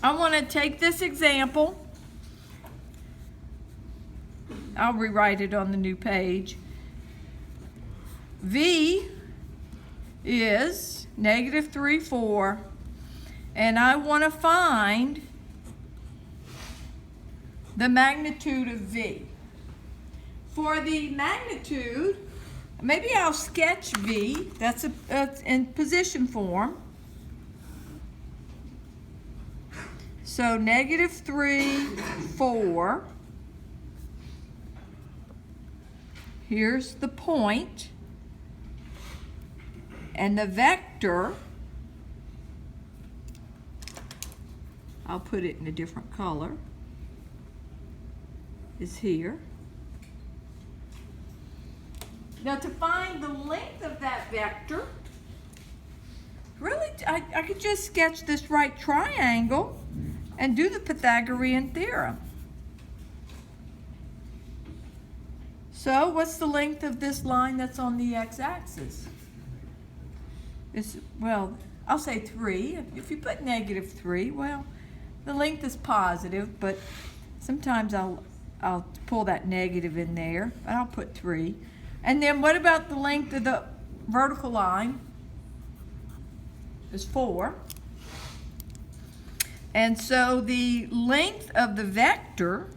I want to take this example. I'll rewrite it on the new page. V is -3, 4, and I want to find the magnitude of V. For the magnitude, maybe I'll sketch V. That's in position form. So -3, 4. Here's the point. And the vector, I'll put it in a different color, is here. Now to find the length of that vector, really, I could just sketch this right triangle and do the Pythagorean theorem. So what's the length of this line that's on the x-axis? Well, I'll say 3. If you put -3, well, the length is positive, but sometimes I'll pull that negative in there, but I'll put 3. And then what about the length of the vertical line? Is 4. And so the length of the vector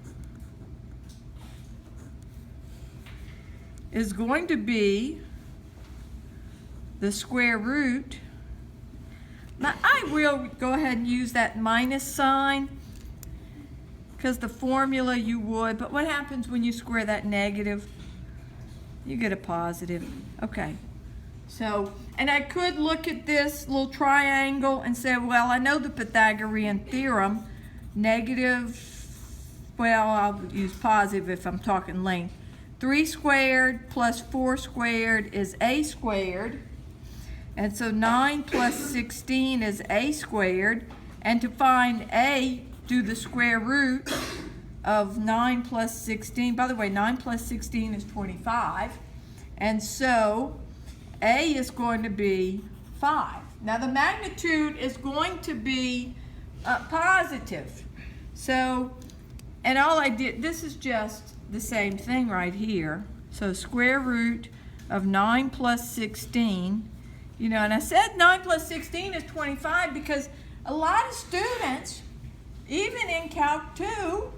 is going to be the square root. Now I will go ahead and use that minus sign because the formula you would, but what happens when you square that negative? You get a positive. Okay. So, and I could look at this little triangle and say, well, I know the Pythagorean theorem, well, I'll use positive if I'm talking length. 3 squared plus 4 squared is a squared. And so 9 plus 16 is a squared. And to find a, do the square root of 9 plus 16. By the way, 9 plus 16 is 25. And so a is going to be 5. Now the magnitude is going to be positive. So, and all I did, this is just the same thing right here. So square root of 9 plus 16, you know, and I said 9 plus 16 is 25 because a lot of students, even in Calc 2,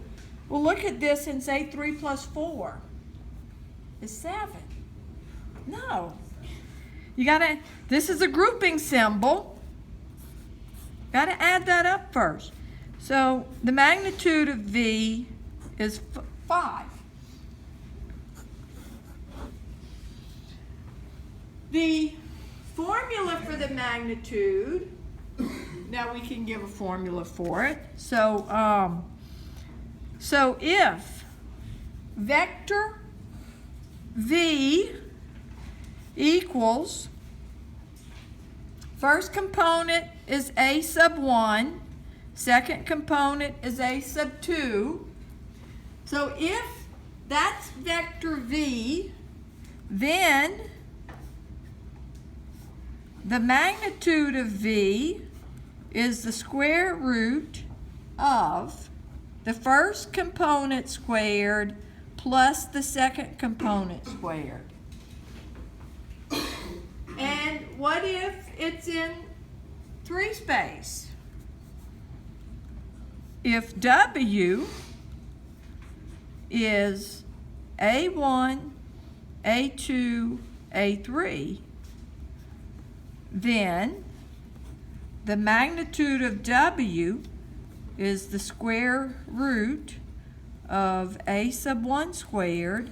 will look at this and say 3 plus 4 is 7. No. You gotta, this is a grouping symbol. Gotta add that up first. So the magnitude of V is 5. The formula for the magnitude, now we can give a formula for it. So, so if vector V equals, first component is a sub 1, second component is a sub 2. So if that's vector V, then the magnitude of V is the square root of the first component squared plus the second component squared. And what if it's in 3 space? If W is A1, A2, A3, then the magnitude of W is the square root of A sub 1 squared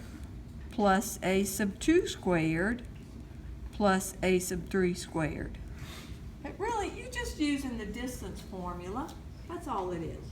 plus A sub 2 squared plus A sub 3 squared. But really, you're just using the distance formula. That's all it is.